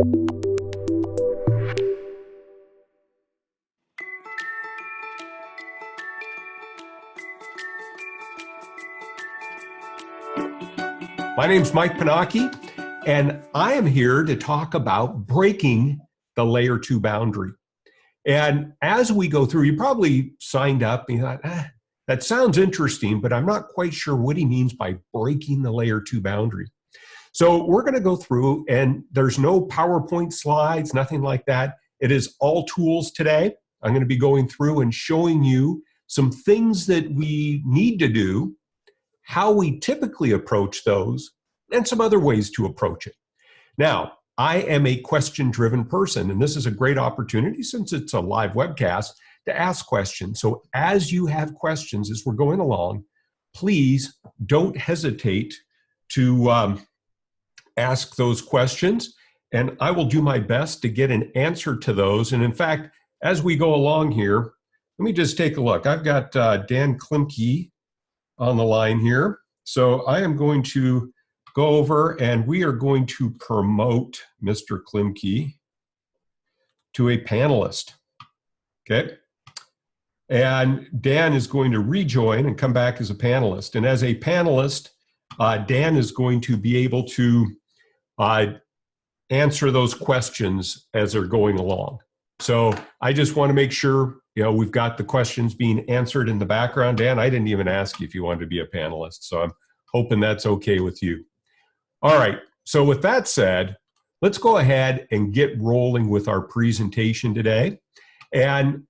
My name's Mike Panacki, and I am here to talk about breaking the layer 2 boundary. And as we go through, you probably signed up and you thought, that sounds interesting, but I'm not quite sure what he means by breaking the layer 2 boundary. So we're going to go through, and there's no PowerPoint slides, nothing like that. It is all tools today. I'm going to be going through and showing you some things that we need to do, how we typically approach those, and some other ways to approach it. Now, I am a question-driven person, and this is a great opportunity, since it's a live webcast, to ask questions. So as you have questions as we're going along, please don't hesitate to ask those questions, and I will do my best to get an answer to those. And in fact, as we go along here, let me just take a look. I've got Dan Klimke on the line here. So I am going to go over and we are going to promote Mr. Klimke to a panelist. Okay. And Dan is going to rejoin and come back as a panelist. And as a panelist, Dan is going to be able to answer those questions as they're going along. So I just want to make sure, we've got the questions being answered in the background. Dan, I didn't even ask you if you wanted to be a panelist, so I'm hoping that's okay with you. All right, so with that said, let's go ahead and get rolling with our presentation today. And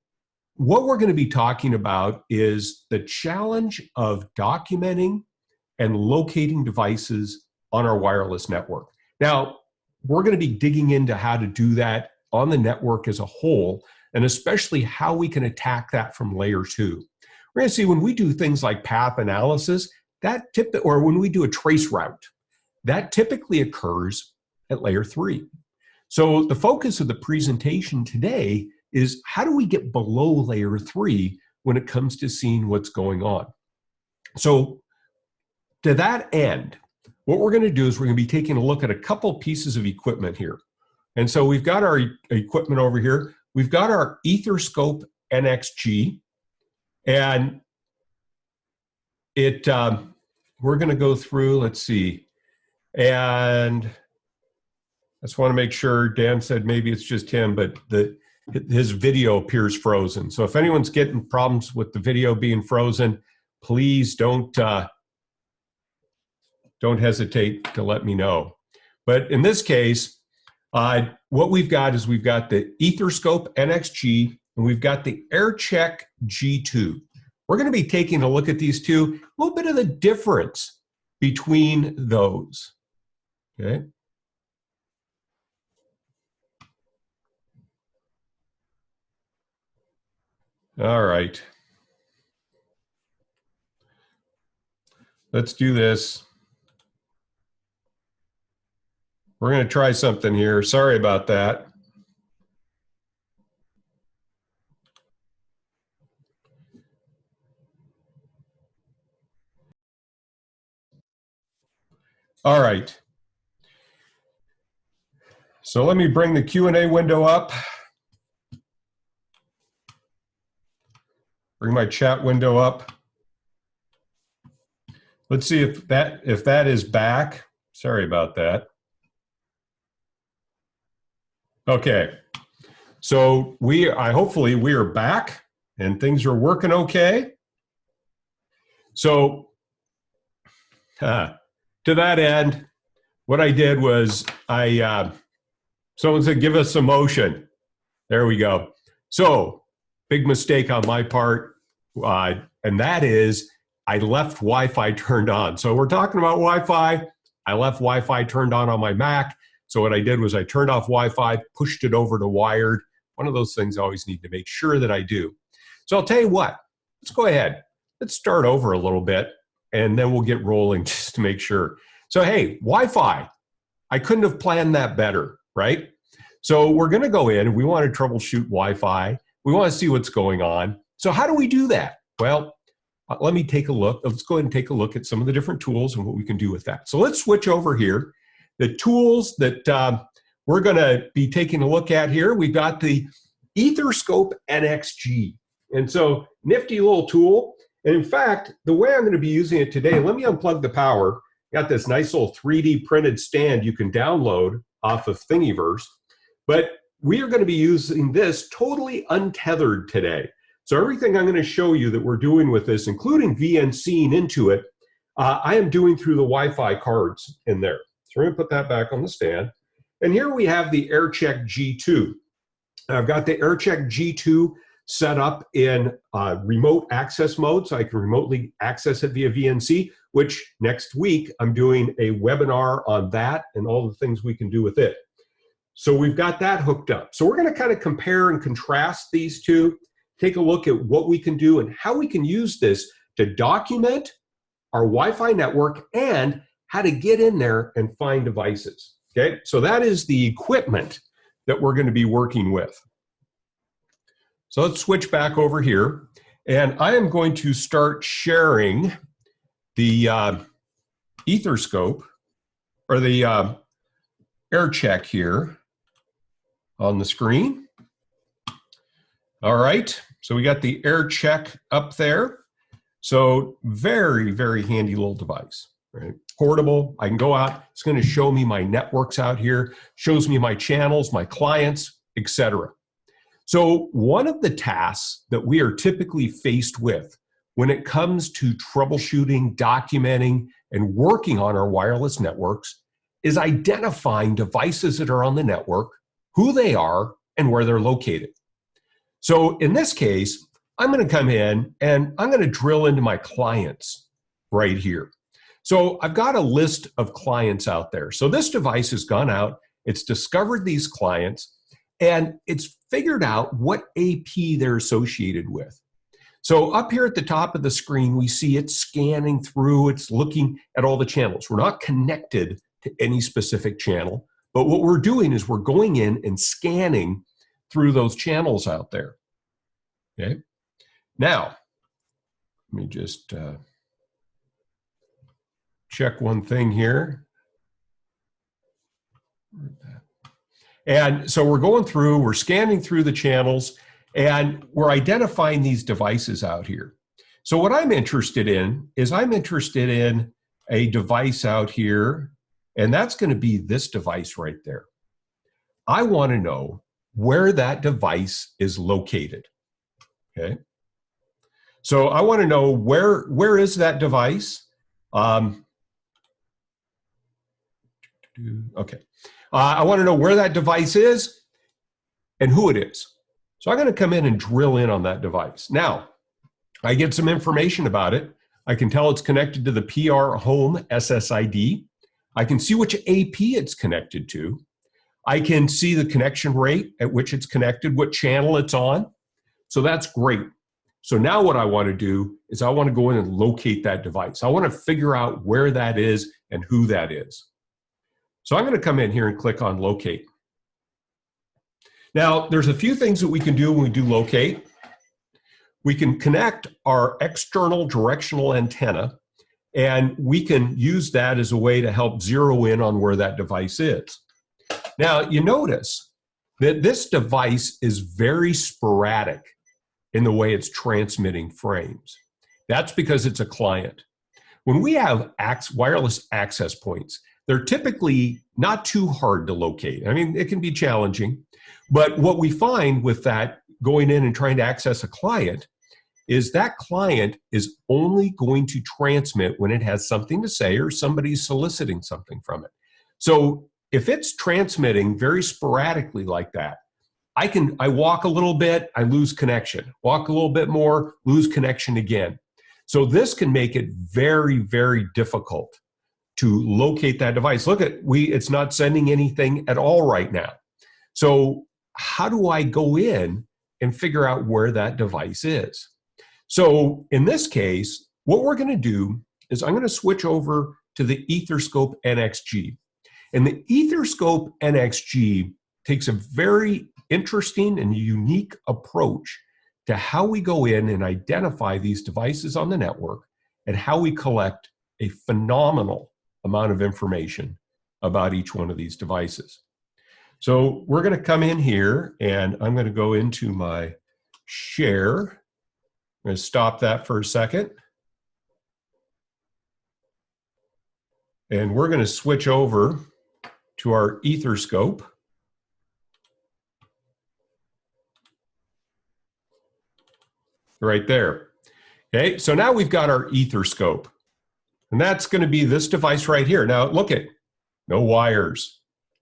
what we're going to be talking about is the challenge of documenting and locating devices on our wireless network. Now, we're going to be digging into how to do that on the network as a whole, and especially how we can attack that from layer 2. We're going to see when we do things like path analysis, or when we do a trace route, that typically occurs at layer 3. So the focus of the presentation today is how do we get below layer 3 when it comes to seeing what's going on. So to that end, what we're going to do is we're going to be taking a look at a couple pieces of equipment here. And so we've got our equipment over here. We've got our EtherScope nXG, and we're going to go through, let's see, and I just want to make sure, Dan said maybe it's just him, but his video appears frozen. So if anyone's getting problems with the video being frozen, please don't hesitate to let me know. But in this case, what we've got is we've got the EtherScope nXG and we've got the AirCheck G2. We're going to be taking a look at these two, a little bit of the difference between those. Okay. All right. Let's do this. We're going to try something here. Sorry about that. All right. So let me bring the Q&A window up. Bring my chat window up. Let's see if that is back. Sorry about that. Okay, so hopefully we are back and things are working okay. So to that end, what I did was someone said, give us some motion. There we go. So big mistake on my part, and that is I left Wi-Fi turned on. So we're talking about Wi-Fi. I left Wi-Fi turned on my Mac. So what I did was I turned off Wi-Fi, pushed it over to wired. One of those things I always need to make sure that I do. So I'll tell you what, let's go ahead. Let's start over a little bit and then we'll get rolling just to make sure. So hey, Wi-Fi, I couldn't have planned that better, right? So we're gonna go in and we wanna troubleshoot Wi-Fi. We wanna see what's going on. So how do we do that? Well, let me take a look. Let's go ahead and take a look at some of the different tools and what we can do with that. So let's switch over here. The tools that we're going to be taking a look at here. We've got the EtherScope nXG. And so nifty little tool. And in fact, the way I'm going to be using it today, let me unplug the power. Got this nice little 3D printed stand you can download off of Thingiverse. But we are going to be using this totally untethered today. So everything I'm going to show you that we're doing with this, including VNCing into it, I am doing through the Wi-Fi cards in there. So we're going to put that back on the stand. And here we have the AirCheck G2. I've got the AirCheck G2 set up in remote access mode, so I can remotely access it via VNC, which next week I'm doing a webinar on that and all the things we can do with it. So we've got that hooked up. So we're going to kind of compare and contrast these two, take a look at what we can do and how we can use this to document our Wi-Fi network and how to get in there and find devices. Okay, so that is the equipment that we're going to be working with. So let's switch back over here, and I am going to start sharing the EtherScope, or the AirCheck here on the screen. All right, so we got the AirCheck up there. So very, very handy little device, right? Portable, I can go out, it's going to show me my networks out here, shows me my channels, my clients, etc. So one of the tasks that we are typically faced with when it comes to troubleshooting, documenting, and working on our wireless networks is identifying devices that are on the network, who they are, and where they're located. So in this case, I'm going to come in and I'm going to drill into my clients right here. So I've got a list of clients out there. So this device has gone out, it's discovered these clients, and it's figured out what AP they're associated with. So up here at the top of the screen, we see it scanning through, it's looking at all the channels. We're not connected to any specific channel, but what we're doing is we're going in and scanning through those channels out there. Okay. Now, let me just check one thing here. And so we're going through, we're scanning through the channels, and we're identifying these devices out here. So what I'm interested in is I'm interested in a device out here, and that's going to be this device right there. I want to know where that device is located. Okay. So I want to know where is that device? Okay. I want to know where that device is and who it is. So I'm going to come in and drill in on that device. Now, I get some information about it. I can tell it's connected to the PR home SSID. I can see which AP it's connected to. I can see the connection rate at which it's connected, what channel it's on. So that's great. So now what I want to do is I want to go in and locate that device. I want to figure out where that is and who that is. So I'm going to come in here and click on locate. Now, there's a few things that we can do when we do locate. We can connect our external directional antenna, and we can use that as a way to help zero in on where that device is. Now, you notice that this device is very sporadic in the way it's transmitting frames. That's because it's a client. When we have wireless access points, they're typically not too hard to locate. I mean, it can be challenging, but what we find with that going in and trying to access a client is that client is only going to transmit when it has something to say or somebody's soliciting something from it. So if it's transmitting very sporadically like that, I walk a little bit, I lose connection. Walk a little bit more, lose connection again. So this can make it very, very difficult to locate that device. Look at, it's not sending anything at all right now. So how do I go in and figure out where that device is? So in this case, what we're going to do is I'm going to switch over to the EtherScope nXG. And the EtherScope nXG takes a very interesting and unique approach to how we go in and identify these devices on the network and how we collect a phenomenal amount of information about each one of these devices. So we're going to come in here and I'm going to go into my share. I'm going to stop that for a second. And we're going to switch over to our EtherScope. Right there. Okay, so now we've got our EtherScope. And that's going to be this device right here. Now look at, no wires.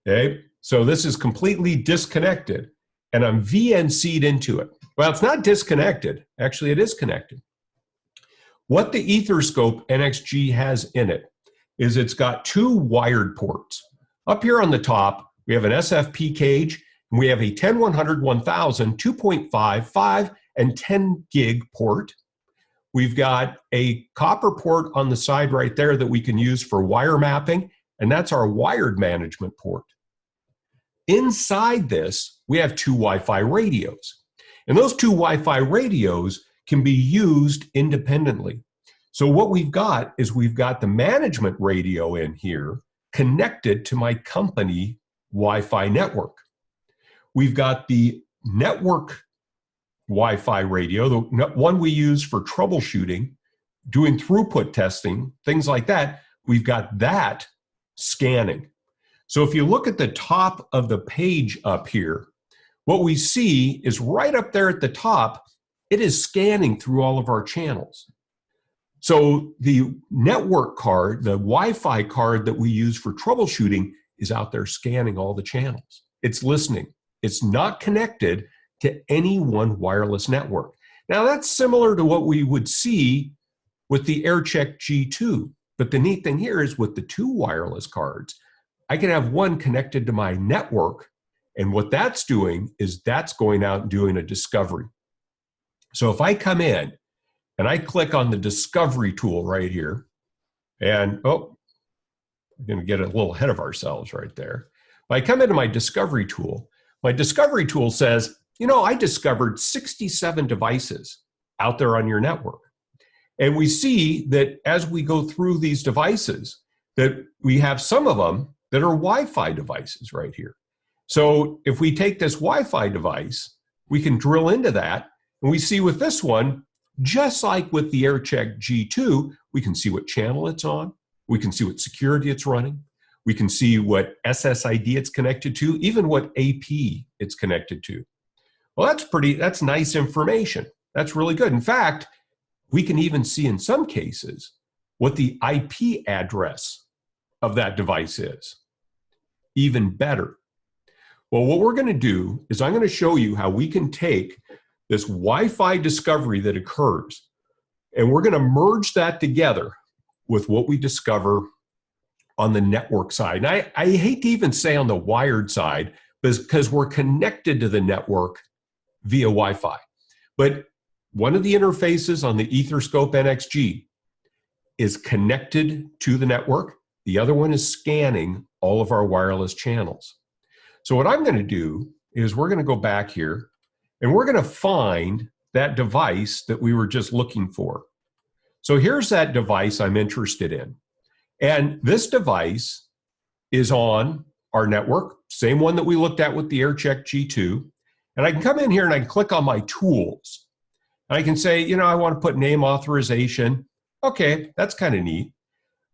Okay, so this is completely disconnected and I'm VNC'd into it. Well, it's not disconnected. Actually, it is connected. What the EtherScope nXG has in it is it's got two wired ports. Up here on the top, we have an SFP cage, and we have a 10100, 1000, 2.5, 5, and 10 gig port. We've got a copper port on the side right there that we can use for wire mapping, and that's our wired management port. Inside this, we have two Wi-Fi radios. And those two Wi-Fi radios can be used independently. So what we've got is we've got the management radio in here connected to my company Wi-Fi network. We've got the network Wi-Fi radio, the one we use for troubleshooting, doing throughput testing, things like that. We've got that scanning. So if you look at the top of the page up here, what we see is right up there at the top, it is scanning through all of our channels. So the network card, the Wi-Fi card that we use for troubleshooting is out there scanning all the channels. It's listening. It's not connected to any one wireless network. Now that's similar to what we would see with the AirCheck G2. But the neat thing here is with the two wireless cards, I can have one connected to my network, and what that's doing is that's going out and doing a discovery. So if I come in and I click on the discovery tool right here, and oh, we're going to get a little ahead of ourselves right there. If I come into my discovery tool says, you know, I discovered 67 devices out there on your network. And we see that as we go through these devices, that we have some of them that are Wi-Fi devices right here. So if we take this Wi-Fi device, we can drill into that, and we see with this one, just like with the AirCheck G2, we can see what channel it's on, we can see what security it's running, we can see what SSID it's connected to, even what AP it's connected to. Well, that's nice information. That's really good. In fact, we can even see in some cases what the IP address of that device is. Even better. Well, what we're going to do is I'm going to show you how we can take this Wi-Fi discovery that occurs, and we're going to merge that together with what we discover on the network side. And I hate to even say on the wired side, because we're connected to the network via Wi-Fi. But one of the interfaces on the EtherScope nXG is connected to the network. The other one is scanning all of our wireless channels. So what I'm going to do is we're going to go back here and we're going to find that device that we were just looking for. So here's that device I'm interested in. And this device is on our network, same one that we looked at with the AirCheck G2. And I can come in here and I can click on my tools. And I can say, you know, I want to put name authorization. Okay, that's kind of neat.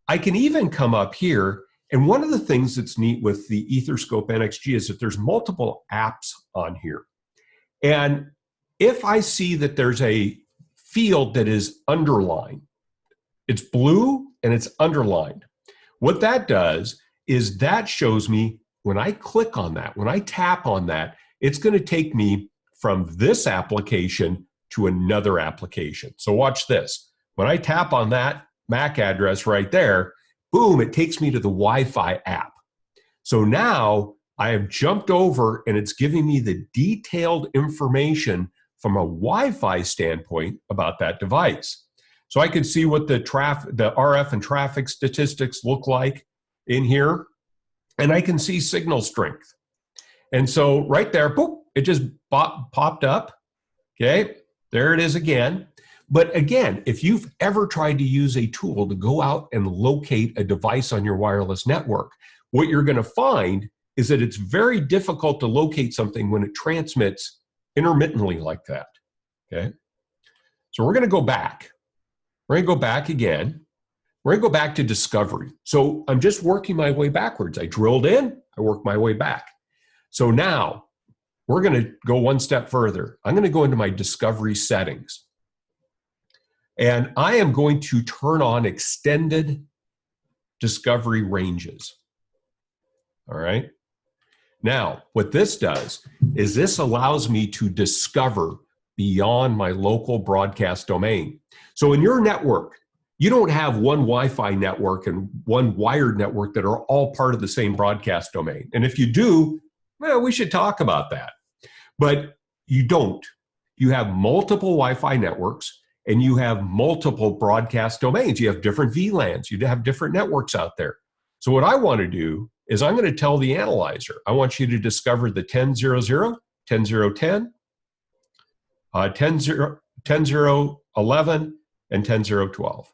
I can even come up here, and one of the things that's neat with the EtherScope nXG is that there's multiple apps on here. And if I see that there's a field that is underlined, it's blue and it's underlined. What that does is that shows me when I click on that, when I tap on that, it's going to take me from this application to another application. So watch this. When I tap on that MAC address right there, boom, it takes me to the Wi-Fi app. So now I have jumped over and it's giving me the detailed information from a Wi-Fi standpoint about that device. So I could see what the RF and traffic statistics look like in here, and I can see signal strength. And so right there, boop, it just popped up. Okay, there it is again. But again, if you've ever tried to use a tool to go out and locate a device on your wireless network, what you're going to find is that it's very difficult to locate something when it transmits intermittently like that, okay? So we're gonna go back. We're gonna go back again. We're gonna go back to discovery. So I'm just working my way backwards. I drilled in, I worked my way back. So now we're gonna go one step further. I'm gonna go into my discovery settings. And I am going to turn on extended discovery ranges. All right. Now, what this does is this allows me to discover beyond my local broadcast domain. So in your network, you don't have one Wi-Fi network and one wired network that are all part of the same broadcast domain. And if you do, well, we should talk about that. But you don't. You have multiple Wi-Fi networks and you have multiple broadcast domains. You have different VLANs. You have different networks out there. So what I want to do is I'm going to tell the analyzer, I want you to discover the 10.0.0, 10.0.10, 10.0.11, and 10.0.12.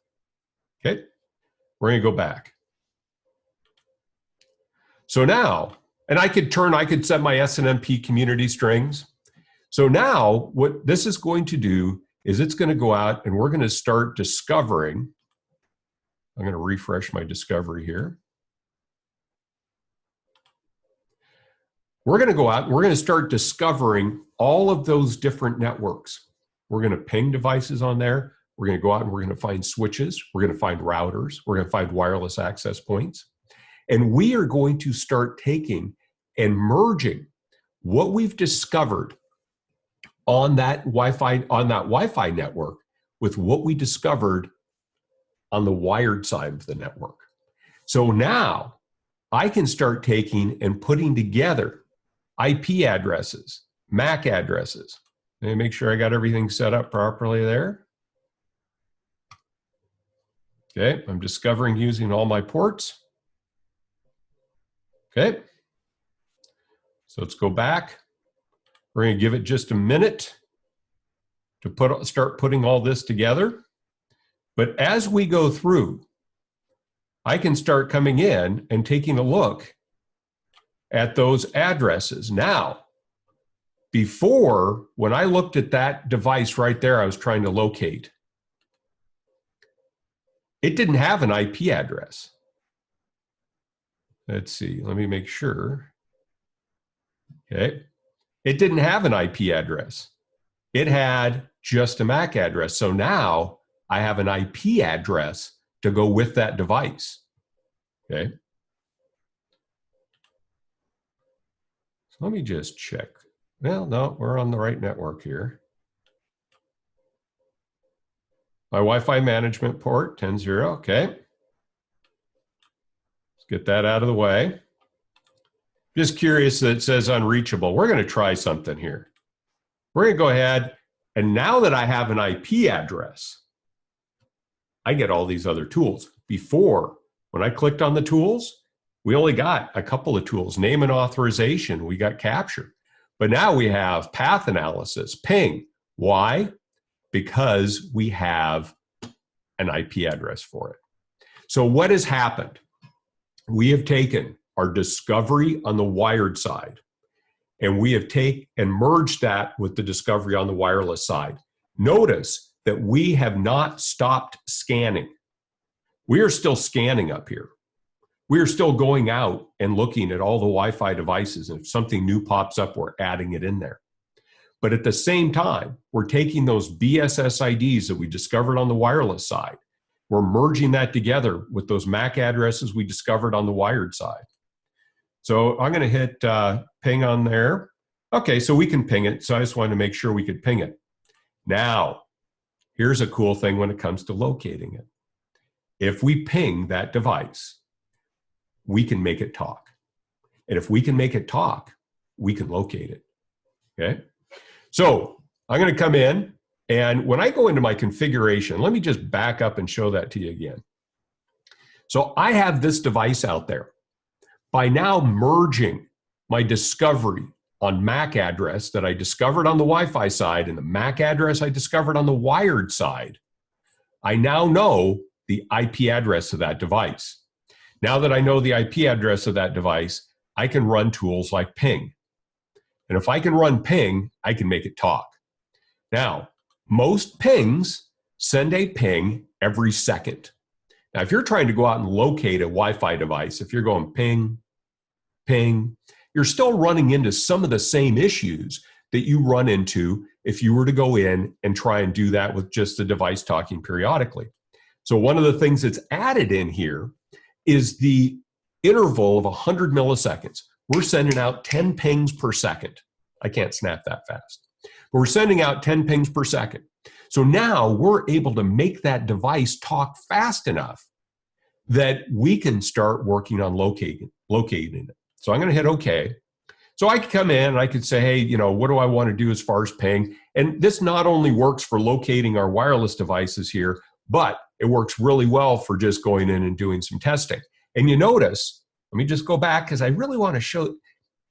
Okay, we're going to go back. So now, and I could set my SNMP community strings. So now what this is going to do is it's going to go out and we're going to start discovering. I'm going to refresh my discovery here. We're going to go out and we're going to start discovering all of those different networks. We're going to ping devices on there. We're going to go out and we're going to find switches. We're going to find routers. We're going to find wireless access points. And we are going to start taking and merging what we've discovered on that Wi-Fi network with what we discovered on the wired side of the network. So now I can start taking and putting together IP addresses, MAC addresses. Let me make sure I got everything set up properly there. Okay, I'm discovering using all my ports. Okay, so let's go back. We're going to give it just a minute to start putting all this together. But as we go through, I can start coming in and taking a look at those addresses. Now, before, when I looked at that device right there I was trying to locate, it didn't have an IP address. Let's see, let me make sure. Okay. It didn't have an IP address. It had just a MAC address. So now I have an IP address to go with that device. Okay. So let me just check. Well, no, we're on the right network here. My Wi-Fi management port, 10.0, okay. Let's get that out of the way. Just curious that it says unreachable. We're going to try something here. We're going to go ahead, and now that I have an IP address, I get all these other tools. Before, when I clicked on the tools, we only got a couple of tools. Name and authorization, we got capture. But now we have path analysis, ping. Why? Because we have an IP address for it. So what has happened? We have taken our discovery on the wired side, and we have taken and merged that with the discovery on the wireless side. Notice that we have not stopped scanning. We are still scanning up here. We are still going out and looking at all the Wi-Fi devices, and if something new pops up, we're adding it in there. But at the same time, we're taking those BSS IDs that we discovered on the wireless side. We're merging that together with those MAC addresses we discovered on the wired side. So I'm going to hit ping on there. Okay, so we can ping it. So I just wanted to make sure we could ping it. Now, here's a cool thing when it comes to locating it. If we ping that device, we can make it talk. And if we can make it talk, we can locate it. Okay? So I'm going to come in, and when I go into my configuration, let me just back up and show that to you again. So I have this device out there. By now merging my discovery on MAC address that I discovered on the Wi-Fi side and the MAC address I discovered on the wired side, I now know the IP address of that device. Now that I know the IP address of that device, I can run tools like ping. And if I can run ping, I can make it talk. Now, most pings send a ping every second. Now, if you're trying to go out and locate a Wi-Fi device, if you're going ping, ping, you're still running into some of the same issues that you run into if you were to go in and try and do that with just the device talking periodically. So one of the things that's added in here is the interval of 100 milliseconds. We're sending out 10 pings per second. I can't snap that fast. But we're sending out 10 pings per second. So now we're able to make that device talk fast enough that we can start working on locating it. So I'm going to hit OK. So I could come in and I could say, hey, you know, what do I want to do as far as ping? And this not only works for locating our wireless devices here, but it works really well for just going in and doing some testing. And you notice, let me just go back because I really want to show,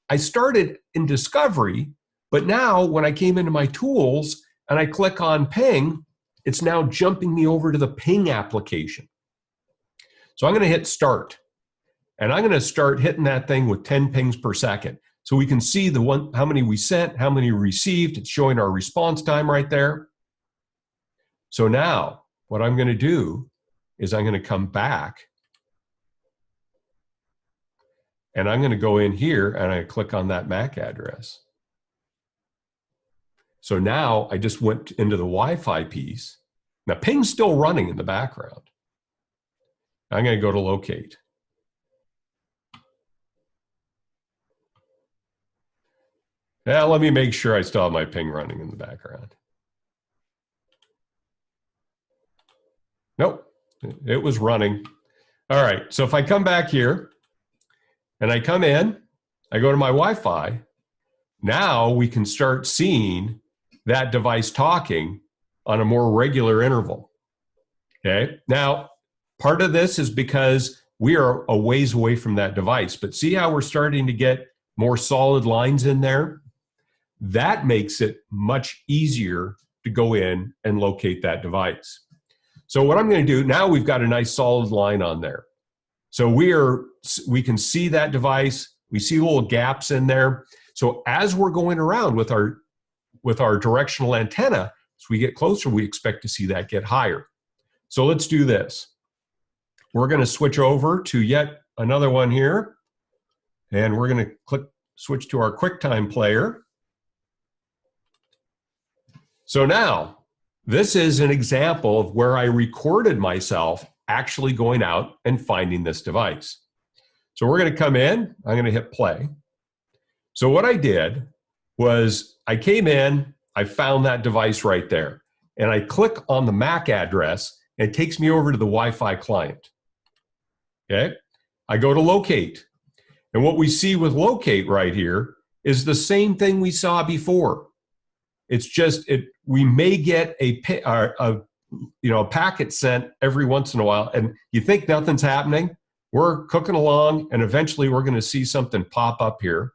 I started in discovery, but now when I came into my tools and I click on ping, it's now jumping me over to the ping application. So I'm going to hit start. And I'm going to start hitting that thing with 10 pings per second. So we can see how many we sent, how many received. It's showing our response time right there. So now what I'm going to do is I'm going to come back and I'm going to go in here and I click on that MAC address. So now I just went into the Wi-Fi piece. Now ping's still running in the background. I'm going to go to locate. Now let me make sure I still have my ping running in the background. Nope, it was running. All right, so if I come back here and I come in, I go to my Wi-Fi, now we can start seeing that device talking on a more regular interval. Okay, now part of this is because we are a ways away from that device, but see how we're starting to get more solid lines in there? That makes it much easier to go in and locate that device. So what I'm going to do, now we've got a nice solid line on there. So we can see that device, we see little gaps in there. So as we're going around with our directional antenna, as we get closer, we expect to see that get higher. So let's do this. We're going to switch over to yet another one here. And we're going to switch to our QuickTime player. So now, this is an example of where I recorded myself actually going out and finding this device. So we're going to come in, I'm going to hit play. So what I did was I came in, I found that device right there, and I click on the MAC address, and it takes me over to the Wi-Fi client. Okay, I go to locate, and what we see with locate right here is the same thing we saw before. It's just we may get a packet sent every once in a while, and you think nothing's happening. We're cooking along, and eventually we're going to see something pop up here.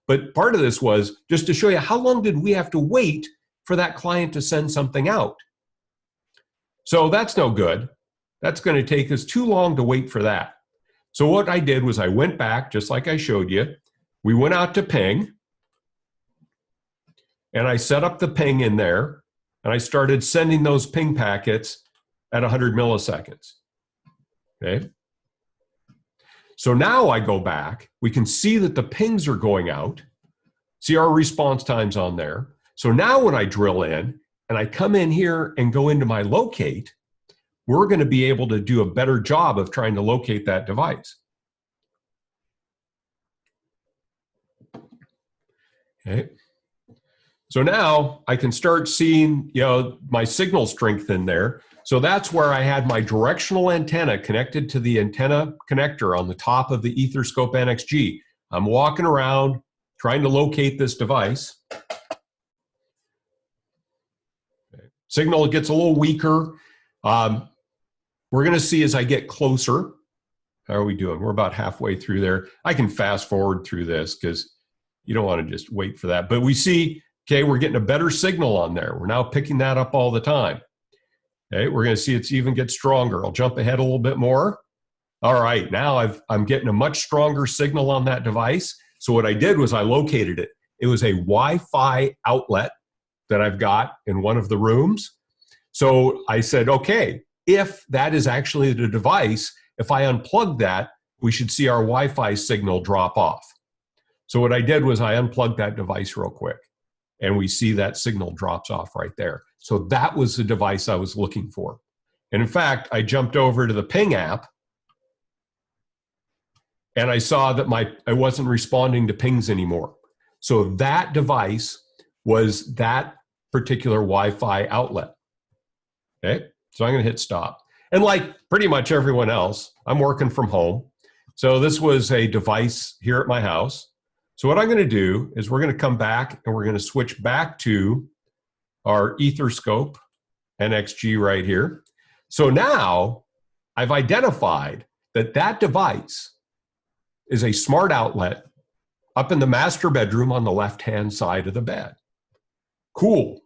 But part of this was just to show you how long did we have to wait for that client to send something out. So that's no good. That's going to take us too long to wait for that. So what I did was I went back, just like I showed you. We went out to ping. And I set up the ping in there, and I started sending those ping packets at 100 milliseconds. Okay. So now I go back, we can see that the pings are going out, see our response times on there. So now when I drill in, and I come in here and go into my locate, we're going to be able to do a better job of trying to locate that device. Okay. So now I can start seeing, my signal strength in there. So that's where I had my directional antenna connected to the antenna connector on the top of the EtherScope nXG. I'm walking around trying to locate this device. Signal gets a little weaker. We're going to see as I get closer. How are we doing? We're about halfway through there. I can fast forward through this because you don't want to just wait for that. But we see, okay, we're getting a better signal on there. We're now picking that up all the time. Okay, we're going to see it's even get stronger. I'll jump ahead a little bit more. All right, now I'm getting a much stronger signal on that device. So what I did was I located it. It was a Wi-Fi outlet that I've got in one of the rooms. So I said, okay, if that is actually the device, if I unplug that, we should see our Wi-Fi signal drop off. So what I did was I unplugged that device real quick, and we see that signal drops off right there. So that was the device I was looking for. And in fact, I jumped over to the Ping app, and I saw that I wasn't responding to pings anymore. So that device was that particular Wi-Fi outlet. Okay, so I'm going to hit stop. And like pretty much everyone else, I'm working from home. So this was a device here at my house. So what I'm going to do is we're going to come back and we're going to switch back to our EtherScope nXG right here. So now I've identified that that device is a smart outlet up in the master bedroom on the left-hand side of the bed. Cool.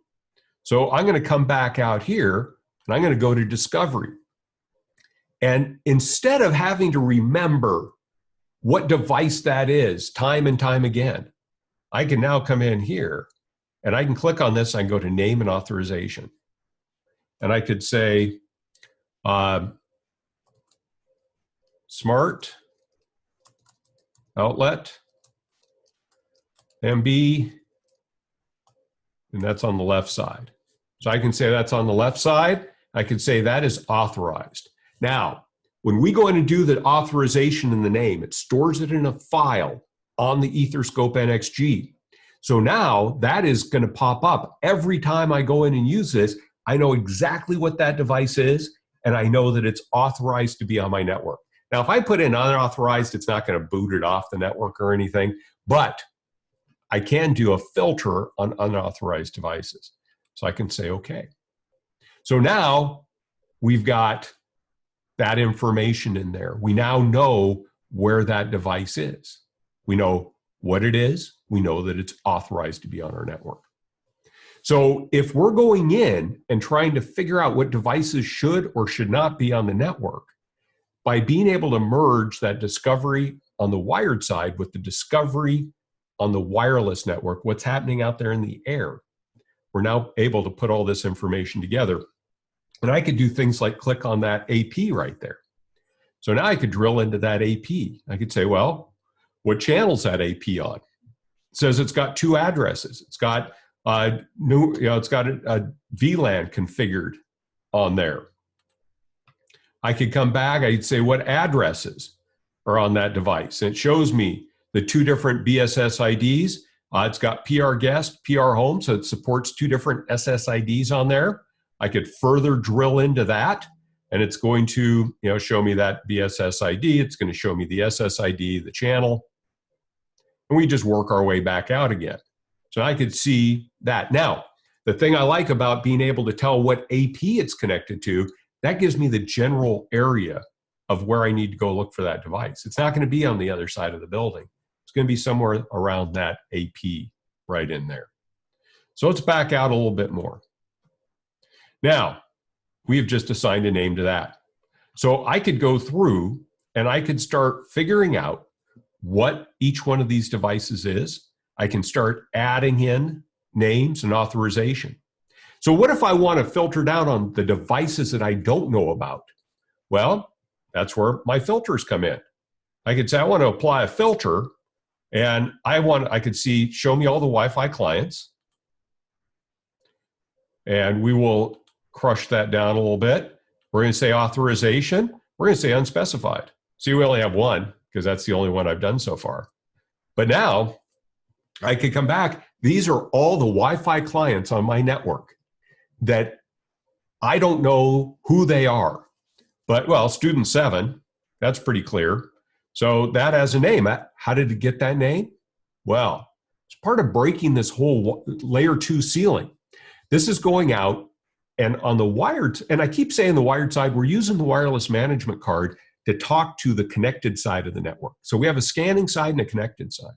So I'm going to come back out here and I'm going to go to Discovery. And instead of having to remember what device that is time and time again, I can now come in here and I can click on this. I can go to Name and Authorization. And I could say, Smart Outlet, MB, and that's on the left side. So I can say that's on the left side. I can say that is authorized. Now, when we go in and do the authorization in the name, it stores it in a file on the EtherScope nXG. So now that is going to pop up every time I go in and use this. I know exactly what that device is, and I know that it's authorized to be on my network. Now, if I put in unauthorized, it's not going to boot it off the network or anything, but I can do a filter on unauthorized devices. So I can say, okay. So now we've got that information in there. We now know where that device is. We know what it is. We know that it's authorized to be on our network. So if we're going in and trying to figure out what devices should or should not be on the network, by being able to merge that discovery on the wired side with the discovery on the wireless network, what's happening out there in the air, we're now able to put all this information together. And I could do things like click on that AP right there. So now I could drill into that AP. I could say, well, what channel's that AP on? It says it's got 2 addresses. It's got it's got a VLAN configured on there. I could come back, I'd say what addresses are on that device. And it shows me the 2 different BSS IDs. It's got PR guest, PR home, so it supports 2 different SSIDs on there. I could further drill into that, and it's going to show me that BSS ID. It's going to show me the SSID, the channel, and we just work our way back out again. So I could see that. Now, the thing I like about being able to tell what AP it's connected to, that gives me the general area of where I need to go look for that device. It's not going to be on the other side of the building. It's going to be somewhere around that AP right in there. So let's back out a little bit more. Now, we've just assigned a name to that. So I could go through and I could start figuring out what each one of these devices is. I can start adding in names and authorization. So what if I want to filter down on the devices that I don't know about? Well, that's where my filters come in. I could say I want to apply a filter, and I could see, show me all the Wi-Fi clients. And we will crush that down a little bit. We're going to say authorization. We're going to say unspecified. See, we only have 1 because that's the only one I've done so far. But now I could come back. These are all the Wi-Fi clients on my network that I don't know who they are. But, well, student 7, that's pretty clear. So that has a name. How did it get that name? Well, it's part of breaking this whole layer 2 ceiling. This is going out, and on the wired, and I keep saying the wired side, we're using the wireless management card to talk to the connected side of the network. So we have a scanning side and a connected side.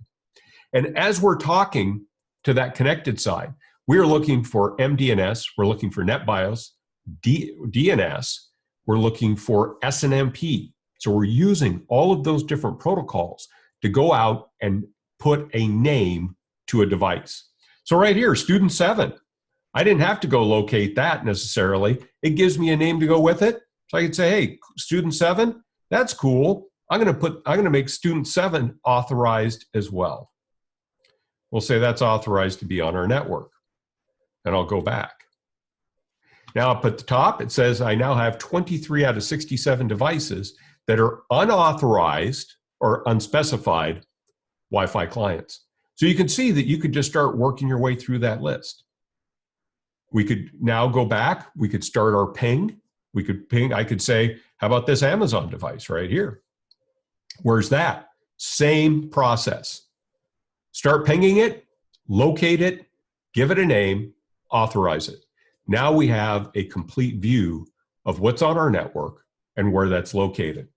And as we're talking to that connected side, we are looking for MDNS, we're looking for NetBIOS, DNS, we're looking for SNMP. So we're using all of those different protocols to go out and put a name to a device. So right here, student 7, I didn't have to go locate that necessarily. It gives me a name to go with it. So I could say, hey, student 7, that's cool. I'm going to make student 7 authorized as well. We'll say that's authorized to be on our network. And I'll go back. Now up at the top, it says I now have 23 out of 67 devices that are unauthorized or unspecified Wi-Fi clients. So you can see that you could just start working your way through that list. We could now go back. We could start our ping. We could ping. I could say, how about this Amazon device right here? Where's that? Same process. Start pinging it, locate it, give it a name, authorize it. Now we have a complete view of what's on our network and where that's located.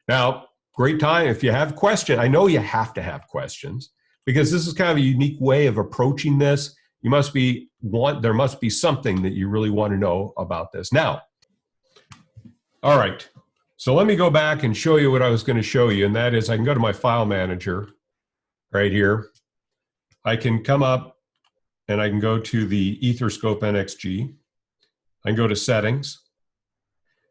Now, great time if you have questions. I know you have to have questions because this is kind of a unique way of approaching this. There must be something that you really want to know about this. Now, all right. So let me go back and show you what I was going to show you, and that is I can go to my file manager right here. I can come up and I can go to the EtherScope nXG. I can go to settings,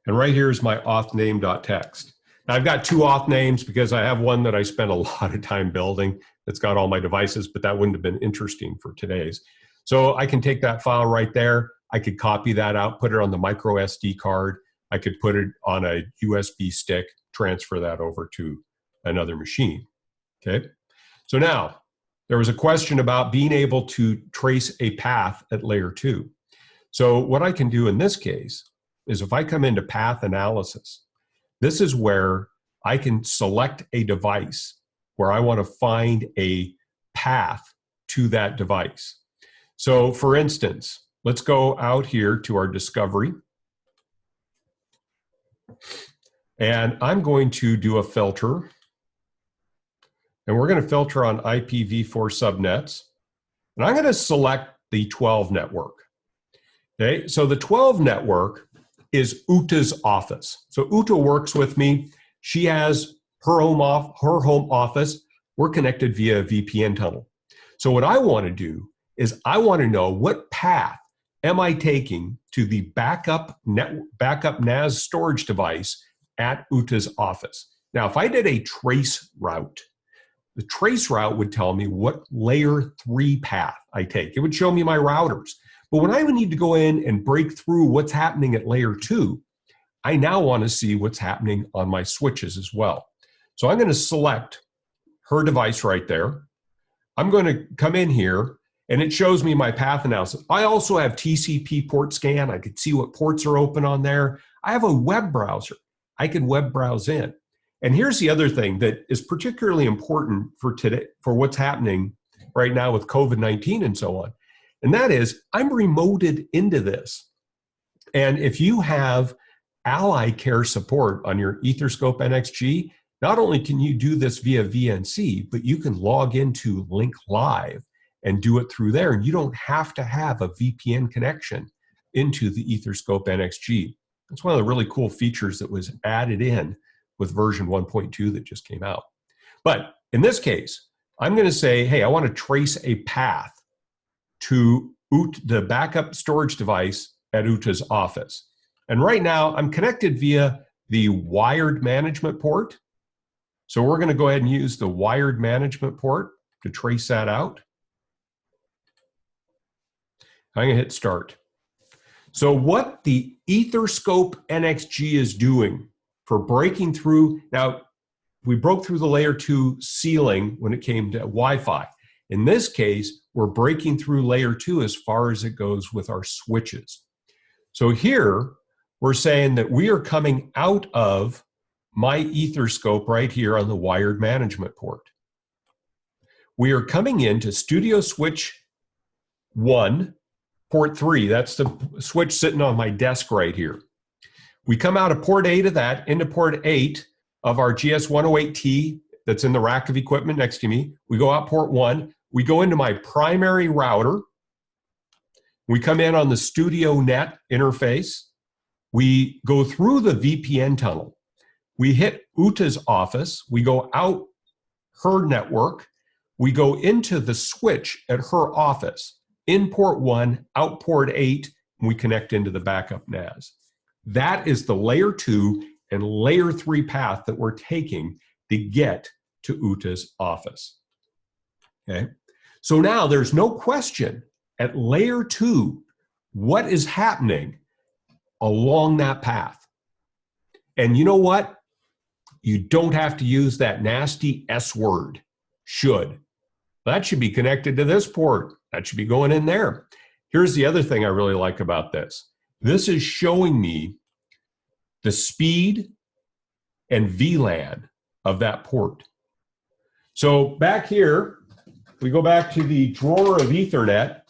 and right here is my auth_name.txt. Now I've got two auth names because I have one that I spent a lot of time building that's got all my devices, but that wouldn't have been interesting for today's. So I can take that file right there. I could copy that out, put it on the micro SD card. I could put it on a USB stick, transfer that over to another machine, okay? So now, there was a question about being able to trace a path at layer 2. So what I can do in this case is if I come into path analysis, this is where I can select a device where I want to find a path to that device. So for instance, let's go out here to our discovery. And I'm going to do a filter. And we're going to filter on IPv4 subnets. And I'm going to select the 12 network. Okay, so the 12 network is Uta's office. So Uta works with me. She has her home office. We're connected via a VPN tunnel. So what I want to do is I want to know what path am I taking to the backup NAS storage device at Uta's office. Now, if I did a trace route, the trace route would tell me what layer 3 path I take. It would show me my routers. But when I would need to go in and break through what's happening at layer 2, I now want to see what's happening on my switches as well. So I'm going to select her device right there. I'm going to come in here and it shows me my path analysis. I also have TCP port scan. I could see what ports are open on there. I have a web browser. I can web browse in. And here's the other thing that is particularly important for today, for what's happening right now with COVID-19 and so on. And that is, I'm remoted into this. And if you have Ally Care support on your EtherScope nXG, not only can you do this via VNC, but you can log into Link Live and do it through there. And you don't have to have a VPN connection into the EtherScope nXG. That's one of the really cool features that was added in with version 1.2 that just came out. But in this case, I'm going to say, hey, I want to trace a path to the backup storage device at Uta's office. And right now, I'm connected via the wired management port. So we're going to go ahead and use the wired management port to trace that out. I'm going to hit start. So what the EtherScope nXG is doing for breaking through, now we broke through the layer 2 ceiling when it came to Wi-Fi. In this case, we're breaking through layer 2 as far as it goes with our switches. So here, we're saying that we are coming out of my EtherScope right here on the wired management port. We are coming into Studio Switch 1, port 3. That's the switch sitting on my desk right here. We come out of port 8 of that into port 8 of our GS108T that's in the rack of equipment next to me. We go out port 1. We go into my primary router. We come in on the Studio Net interface. We go through the VPN tunnel. We hit Uta's office. We go out her network. We go into the switch at her office. In port 1, out port 8, and we connect into the backup NAS. That is the layer 2 and layer 3 path that we're taking to get to Uta's office. Okay? So now there's no question at layer 2 what is happening along that path. And you know what? You don't have to use that nasty S word, should. That should be connected to this port. That should be going in there. Here's the other thing I really like about this. This is showing me the speed and VLAN of that port. So back here, we go back to the drawer of Ethernet.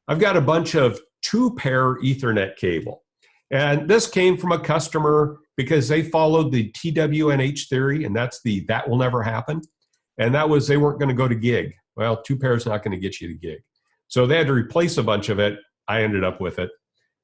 I've got a bunch of 2-pair Ethernet cable. And this came from a customer because they followed the TWNH theory, and that's the that will never happen. And that was they weren't going to go to gig. Well, 2 pairs not going to get you to gig. So they had to replace a bunch of it. I ended up with it.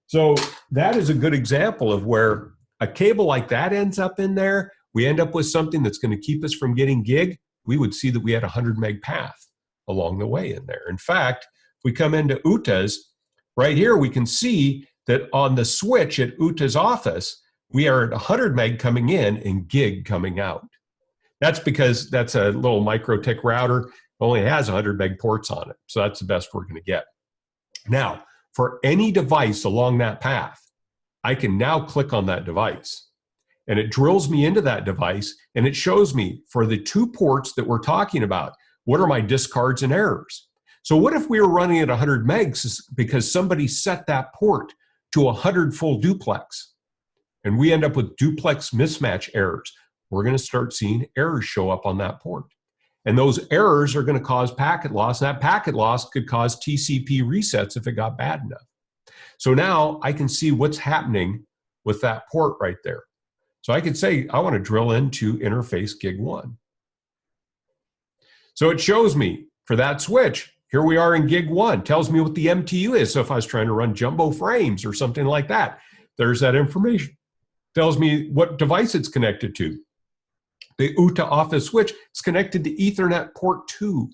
So that is a good example of where a cable like that ends up in there. We end up with something that's going to keep us from getting gig. We would see that we had a 100 meg path along the way in there. In fact, if we come into Uta's, right here, we can see that on the switch at Uta's office, we are at 100 meg coming in and gig coming out. That's because that's a little MikroTik router, only has 100 meg ports on it. So that's the best we're going to get. Now, for any device along that path, I can now click on that device. And it drills me into that device, and it shows me for the 2 ports that we're talking about, what are my discards and errors? So what if we were running at 100 megs because somebody set that port to 100 full duplex, and we end up with duplex mismatch errors? We're going to start seeing errors show up on that port. And those errors are going to cause packet loss, and that packet loss could cause TCP resets if it got bad enough. So now I can see what's happening with that port right there. So I could say, I want to drill into interface gig 1. So it shows me for that switch, here we are in gig 1, tells me what the MTU is. So if I was trying to run jumbo frames or something like that, there's that information. Tells me what device it's connected to. The Uta office switch is connected to Ethernet port 2.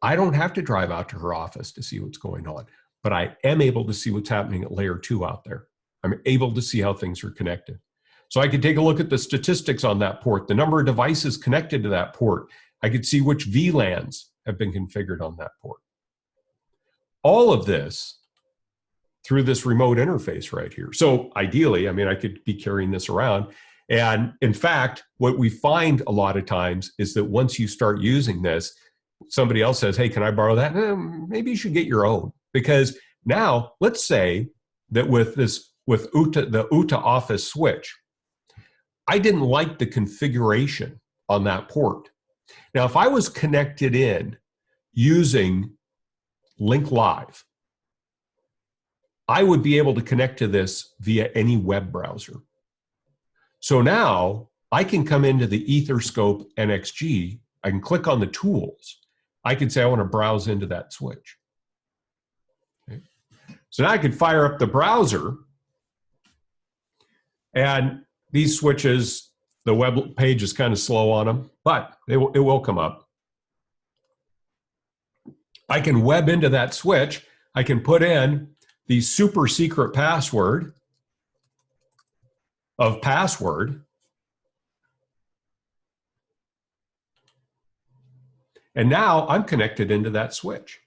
I don't have to drive out to her office to see what's going on, but I am able to see what's happening at layer 2 out there. I'm able to see how things are connected. So I could take a look at the statistics on that port, the number of devices connected to that port. I could see which VLANs have been configured on that port. All of this through this remote interface right here. So ideally, I mean, I could be carrying this around. And in fact, what we find a lot of times is that once you start using this, somebody else says, hey, can I borrow that? Maybe you should get your own. Because now, let's say that with the Uta office switch, I didn't like the configuration on that port. Now, if I was connected in using Link Live, I would be able to connect to this via any web browser. So now I can come into the EtherScope nXG, I can click on the tools. I can say I want to browse into that switch. Okay. So now I can fire up the browser, and these switches, the web page is kind of slow on them, but it will come up. I can web into that switch. I can put in the super secret password of password. And now I'm connected into that switch.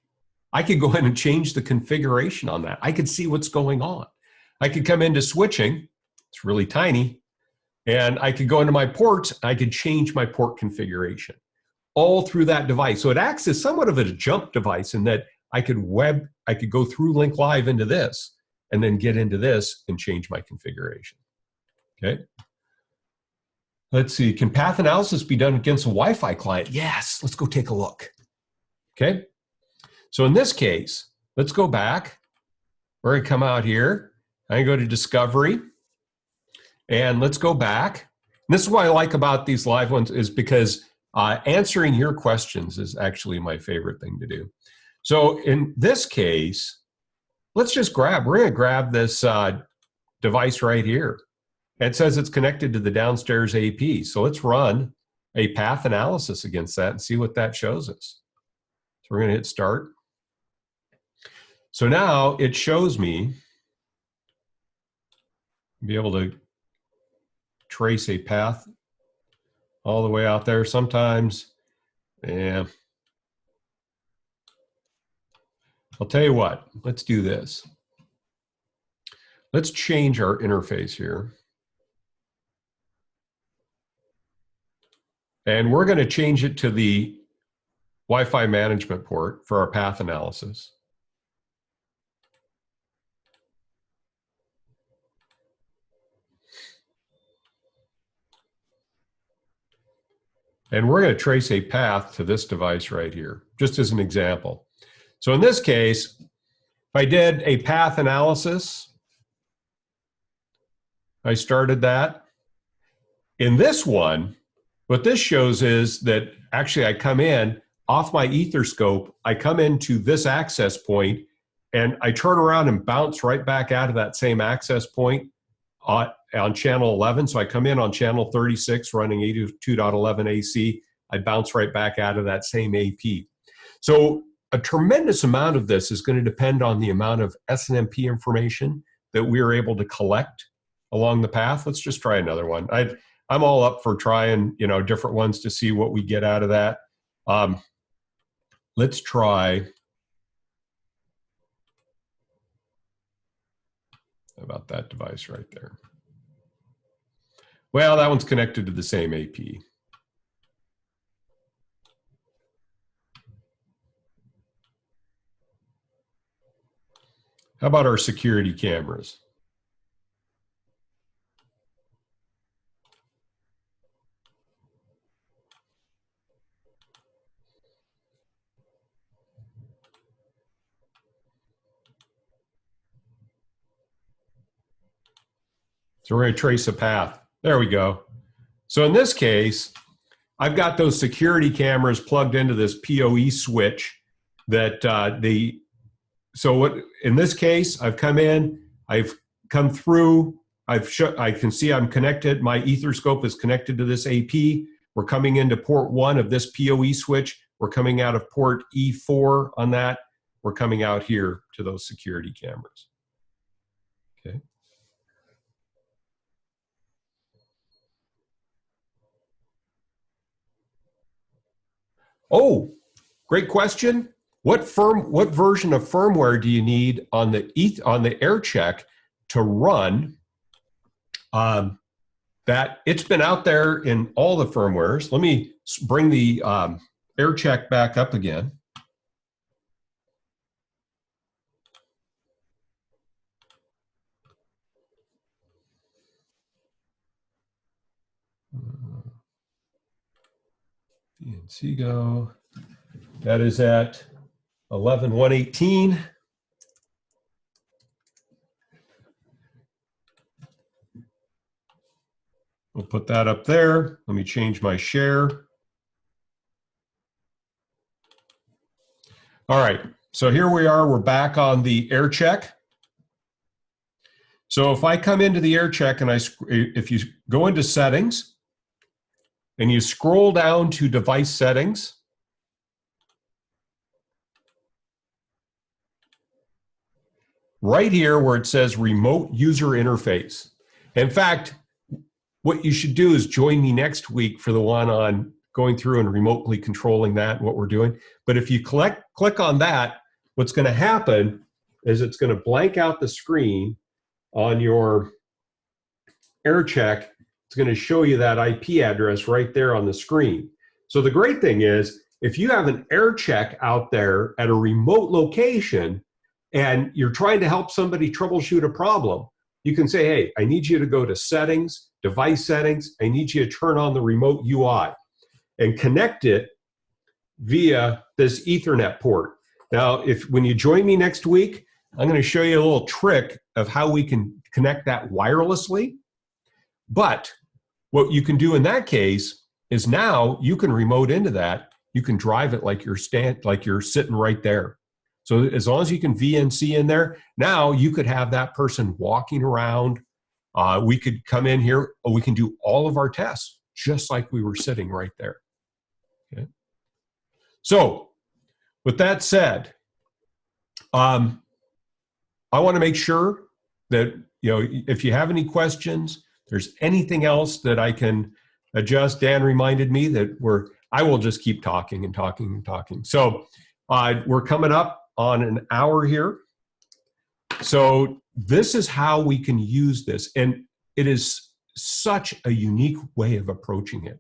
I could go in and change the configuration on that. I could see what's going on. I could come into switching. It's really tiny. And I could go into my ports. I could change my port configuration all through that device. So it acts as somewhat of a jump device in that I could go through Link Live into this and then get into this and change my configuration. Okay. Let's see, can path analysis be done against a Wi-Fi client? Yes, let's go take a look. Okay, so in this case, let's go back. We're gonna come out here. I can go to Discovery, and let's go back. And this is what I like about these live ones is because answering your questions is actually my favorite thing to do. So in this case, let's just we're gonna grab this device right here. It says it's connected to the downstairs AP. So let's run a path analysis against that and see what that shows us. So we're going to hit start. So now it shows me, be able to trace a path all the way out there. Sometimes, yeah. I'll tell you what, let's do this. Let's change our interface here. And we're going to change it to the Wi-Fi management port for our path analysis. And we're going to trace a path to this device right here, just as an example. So in this case, if I did a path analysis, I started that. In this one, what this shows is that actually I come in off my EtherScope, I come into this access point, and I turn around and bounce right back out of that same access point on channel 11. So I come in on channel 36 running 82.11 AC. I bounce right back out of that same AP. So a tremendous amount of this is going to depend on the amount of SNMP information that we are able to collect along the path. Let's just try another one. I'm all up for trying, different ones to see what we get out of that. Let's try. How about that device right there? Well, that one's connected to the same AP. How about our security cameras? So we're going to trace a path. There we go. So in this case, I've got those security cameras plugged into this PoE switch that so what, in this case, I've come in, I've come through, I can see I'm connected, my EtherScope is connected to this AP. We're coming into port 1 of this PoE switch. We're coming out of port E4 on that. We're coming out here to those security cameras. Okay. Oh, great question. What version of firmware do you need on the AirCheck to run that? It's been out there in all the firmwares. Let me bring the AirCheck back up again. DNC go. That is at 11.118. We'll put that up there. Let me change my share. All right, so here we are. We're back on the AirCheck. So if I come into the AirCheck and if you go into settings and you scroll down to device settings, right here where it says remote user interface. In fact, what you should do is join me next week for the one on going through and remotely controlling that, what we're doing. But if you click on that, what's going to happen is it's going to blank out the screen on your AirCheck. It's going to show you that IP address right there on the screen. So the great thing is, if you have an AirCheck out there at a remote location and you're trying to help somebody troubleshoot a problem, you can say, hey, I need you to go to settings, device settings. I need you to turn on the remote UI and connect it via this Ethernet port. Now, when you join me next week, I'm going to show you a little trick of how we can connect that wirelessly. But what you can do in that case is now you can remote into that. You can drive it like you're sitting right there. So as long as you can VNC in there, now you could have that person walking around We could come in here, we can do all of our tests just like we were sitting right there. Okay. So with that said, I want to make sure that, if you have any questions, there's anything else that I can adjust. Dan reminded me that I will just keep talking and talking and talking. So we're coming up on an hour here. So this is how we can use this. And it is such a unique way of approaching it.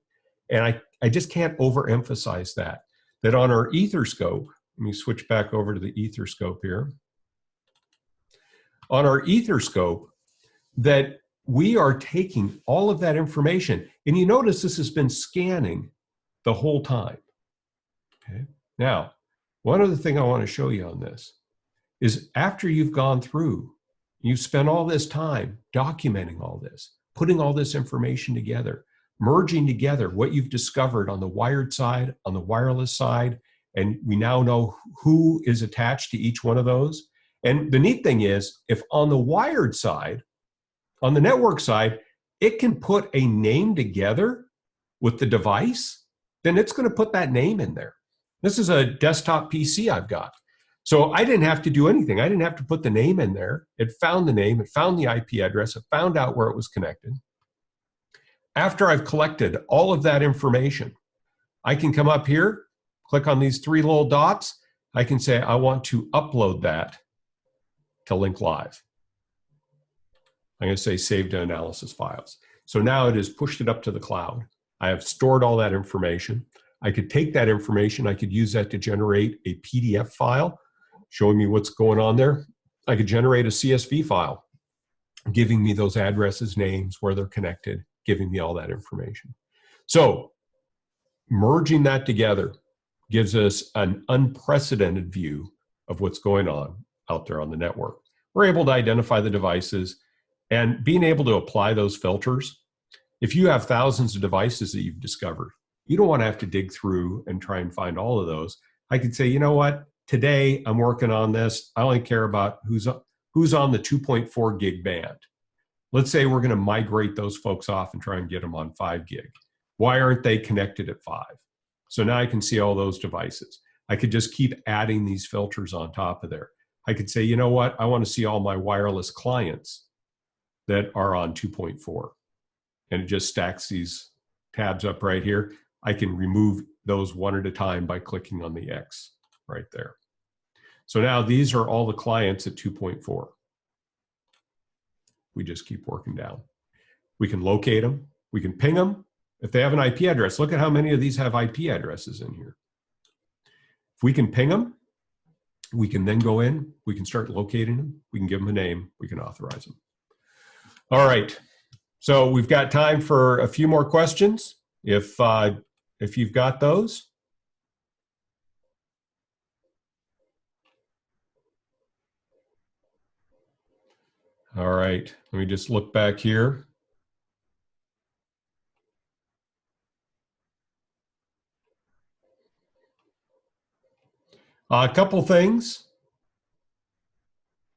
And I just can't overemphasize that on our EtherScope, let me switch back over to the EtherScope here. On our EtherScope, that we are taking all of that information. And you notice this has been scanning the whole time. Okay. Now, one other thing I want to show you on this is after you've gone through, you've spent all this time documenting all this, putting all this information together, merging together what you've discovered on the wired side, on the wireless side, and we now know who is attached to each one of those. And the neat thing is, if on the wired side, on the network side, it can put a name together with the device, then it's going to put that name in there. This is a desktop PC I've got. So I didn't have to do anything. I didn't have to put the name in there. It found the name, it found the IP address, it found out where it was connected. After I've collected all of that information, I can come up here, click on these three little dots. I can say I want to upload that to Link Live. I'm going to say save to analysis files. So now it has pushed it up to the cloud. I have stored all that information. I could take that information, I could use that to generate a PDF file showing me what's going on there. I could generate a CSV file giving me those addresses, names, where they're connected, giving me all that information. So merging that together gives us an unprecedented view of what's going on out there on the network. We're able to identify the devices and being able to apply those filters. If you have thousands of devices that you've discovered, you don't want to have to dig through and try and find all of those. I could say, you know what, today I'm working on this. I only care about who's on the 2.4 gig band. Let's say we're going to migrate those folks off and try and get them on 5 gig. Why aren't they connected at 5? So now I can see all those devices. I could just keep adding these filters on top of there. I could say, you know what, I want to see all my wireless clients that are on 2.4. And it just stacks these tabs up right here. I can remove those one at a time by clicking on the X right there. So now these are all the clients at 2.4. We just keep working down. We can locate them. We can ping them. If they have an IP address, look at how many of these have IP addresses in here. If we can ping them, we can then go in, we can start locating them, we can give them a name, we can authorize them. All right, so we've got time for a few more questions. If you've got those. All right, let me just look back here. A couple things.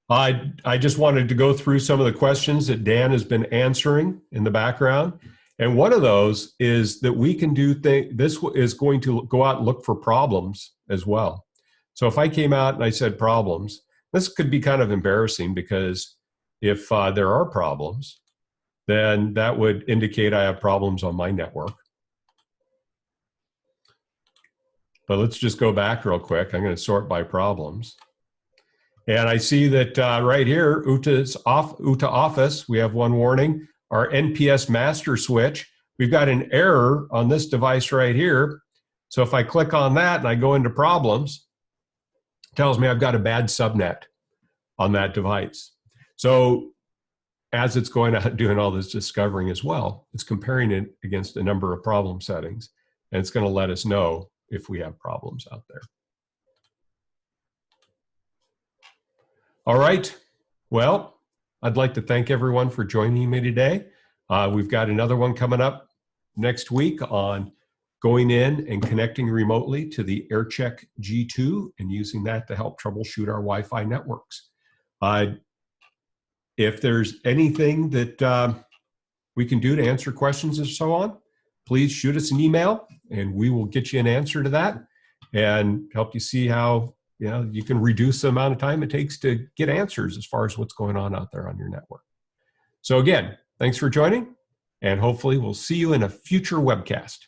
I just wanted to go through some of the questions that Dan has been answering in the background. And one of those is that we can do this is going to go out and look for problems as well. So if I came out and I said problems, this could be kind of embarrassing because if there are problems, then that would indicate I have problems on my network. But let's just go back real quick. I'm going to sort by problems. And I see that right here, UTA Office, we have one warning. Our NPS master switch, we've got an error on this device right here. So if I click on that and I go into problems, it tells me I've got a bad subnet on that device. So as it's going out doing all this discovering as well, it's comparing it against a number of problem settings, and it's going to let us know if we have problems out there. All right. Well, I'd like to thank everyone for joining me today. We've got another one coming up next week on going in and connecting remotely to the AirCheck G2 and using that to help troubleshoot our Wi-Fi networks. If there's anything that we can do to answer questions and so on, please shoot us an email and we will get you an answer to that and help you see how you can reduce the amount of time it takes to get answers as far as what's going on out there on your network. So again, thanks for joining, and hopefully we'll see you in a future webcast.